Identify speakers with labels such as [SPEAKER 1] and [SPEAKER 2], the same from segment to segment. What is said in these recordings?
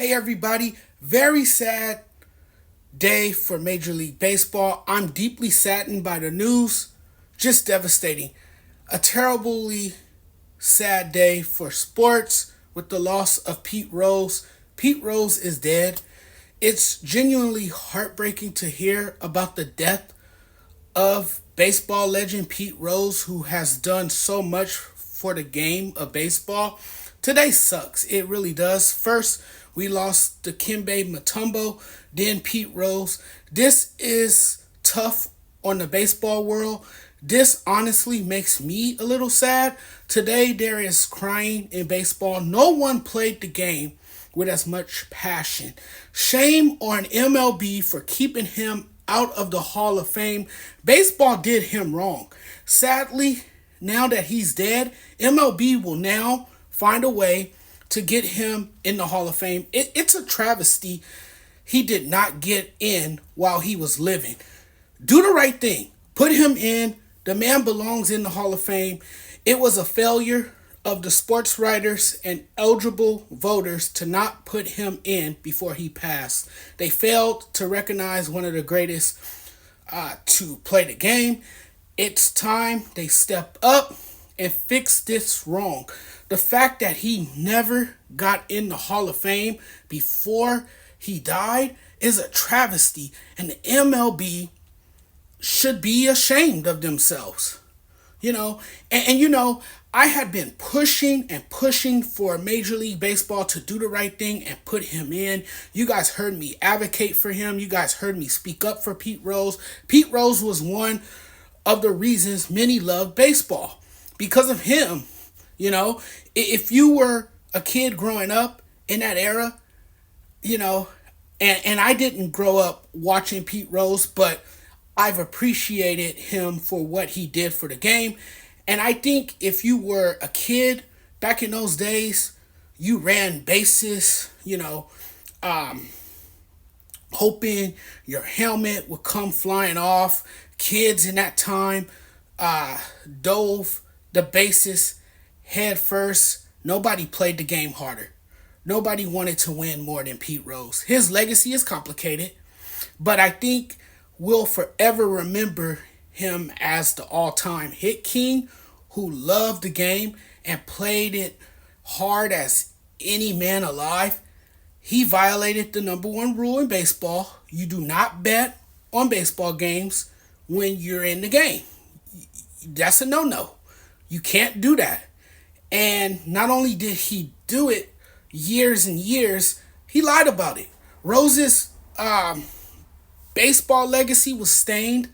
[SPEAKER 1] Hey everybody, very sad day for Major League Baseball. I'm deeply saddened by the news. Just devastating. A terribly sad day for sports with the loss of Pete Rose. Pete Rose is dead. It's genuinely heartbreaking to hear about the death of baseball legend Pete Rose, who has done so much for the game of baseball. Today sucks. It really does. First, we lost to Kimbe Mutombo, then Pete Rose. This is tough on the baseball world. This honestly makes me a little sad. Today, there is crying in baseball. No one played the game with as much passion. Shame on MLB for keeping him out of the Hall of Fame. Baseball did him wrong. Sadly, now that he's dead, MLB will now find a way to get him in the Hall of Fame. It's a travesty he did not get in while he was living. Do the right thing. Put him in. The man belongs in the Hall of Fame. It was a failure of the sports writers and eligible voters to not put him in before he passed. They failed to recognize one of the greatest to play the game. It's time they step up and fix this wrong. The fact that he never got in the Hall of Fame before he died is a travesty, and the MLB should be ashamed of themselves. I had been pushing and pushing for Major League Baseball to do the right thing and put him in. You guys heard me advocate for him. You guys heard me speak up for Pete Rose. Pete Rose was one of the reasons many love baseball. Because of him, if you were a kid growing up in that era, and I didn't grow up watching Pete Rose, but I've appreciated him for what he did for the game. And I think if you were a kid back in those days, you ran bases, hoping your helmet would come flying off. Kids in that time dove the bases head first. Nobody played the game harder. Nobody wanted to win more than Pete Rose. His legacy is complicated, but I think we'll forever remember him as the all-time hit king who loved the game and played it hard as any man alive. He violated the number one rule in baseball. You do not bet on baseball games when you're in the game. That's a no-no. You can't do that. And not only did he do it years and years, he lied about it. Rose's baseball legacy was stained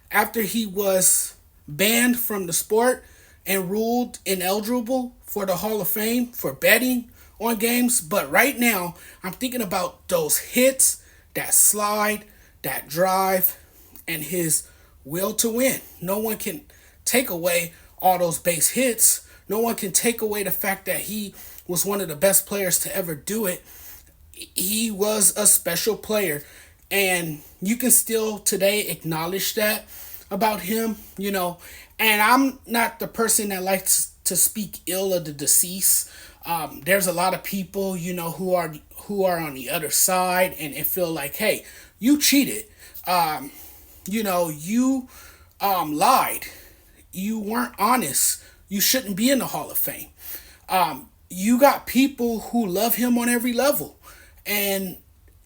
[SPEAKER 1] after he was banned from the sport and ruled ineligible for the Hall of Fame for betting on games. But right now, I'm thinking about those hits, that slide, that drive, and his will to win. No one can take away all those base hits. No one can take away the fact that he was one of the best players to ever do it. He was a special player. And you can still today acknowledge that about him, And I'm not the person that likes to speak ill of the deceased. There's a lot of people, who are on the other side and feel like, hey, you cheated. You lied. You weren't honest. You shouldn't be in the Hall of Fame. You got people who love him on every level. And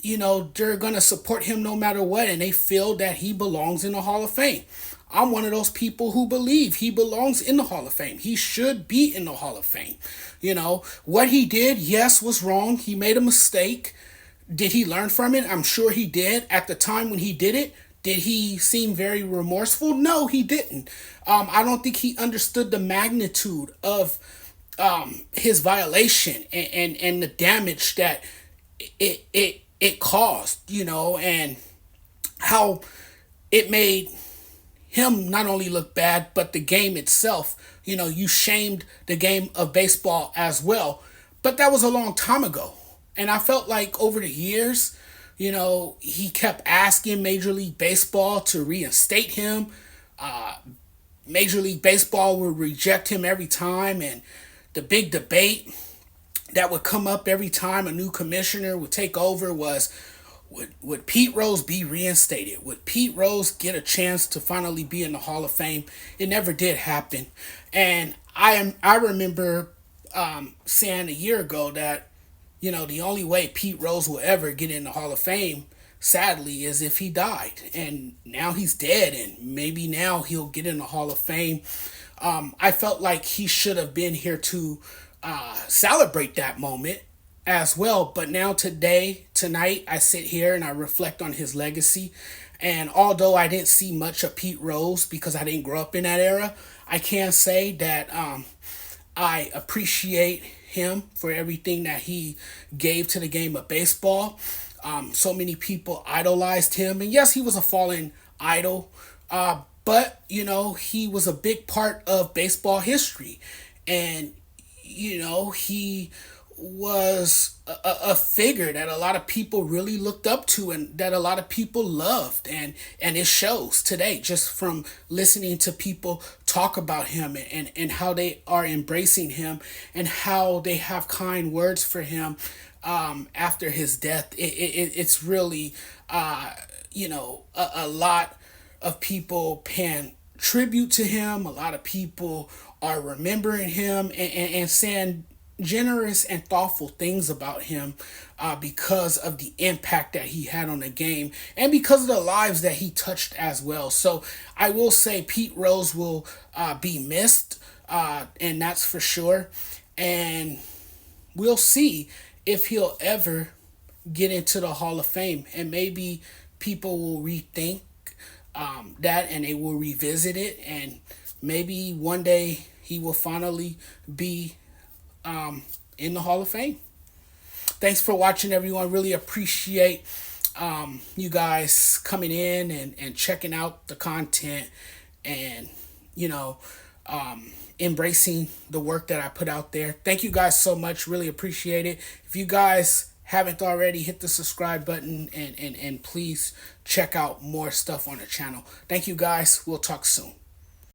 [SPEAKER 1] they're going to support him no matter what, and they feel that he belongs in the Hall of Fame. I'm one of those people who believe he belongs in the Hall of Fame. He should be in the Hall of Fame. What he did, yes, was wrong. He made a mistake. Did he learn from it? I'm sure he did. At the time when he did he seem very remorseful? No, he didn't. I don't think he understood the magnitude of his violation and the damage that it caused, and how it made him not only look bad, but the game itself. You shamed the game of baseball as well. But that was a long time ago. And I felt like over the years, he kept asking Major League Baseball to reinstate him. Major League Baseball would reject him every time. And the big debate that would come up every time a new commissioner would take over was, would Pete Rose be reinstated? Would Pete Rose get a chance to finally be in the Hall of Fame? It never did happen. And I remember saying a year ago that, the only way Pete Rose will ever get in the Hall of Fame, sadly, is if he died. And now he's dead, and maybe now he'll get in the Hall of Fame. I felt like he should have been here to celebrate that moment as well. But now, tonight, I sit here and I reflect on his legacy. And although I didn't see much of Pete Rose because I didn't grow up in that era, I can say that I appreciate him for everything that he gave to the game of baseball. So many people idolized him, and yes, he was a fallen idol, but he was a big part of baseball history, and he was a figure that a lot of people really looked up to and that a lot of people loved, and it shows today just from listening to people talk about him, and how they are embracing him and how they have kind words for him after his death. It's really a lot of people paying tribute to him. A lot of people are remembering him, and saying generous and thoughtful things about him because of the impact that he had on the game and because of the lives that he touched as well. So I will say Pete Rose will be missed, and that's for sure. And we'll see if he'll ever get into the Hall of Fame. And maybe people will rethink that, and they will revisit it. And maybe one day he will finally be in the Hall of Fame. Thanks for watching, everyone. Really appreciate you guys coming in and checking out the content, and embracing the work that I put out there. Thank you guys so much. Really appreciate it. If you guys haven't already, hit the subscribe button, and please check out more stuff on the channel. Thank you guys. We'll talk soon.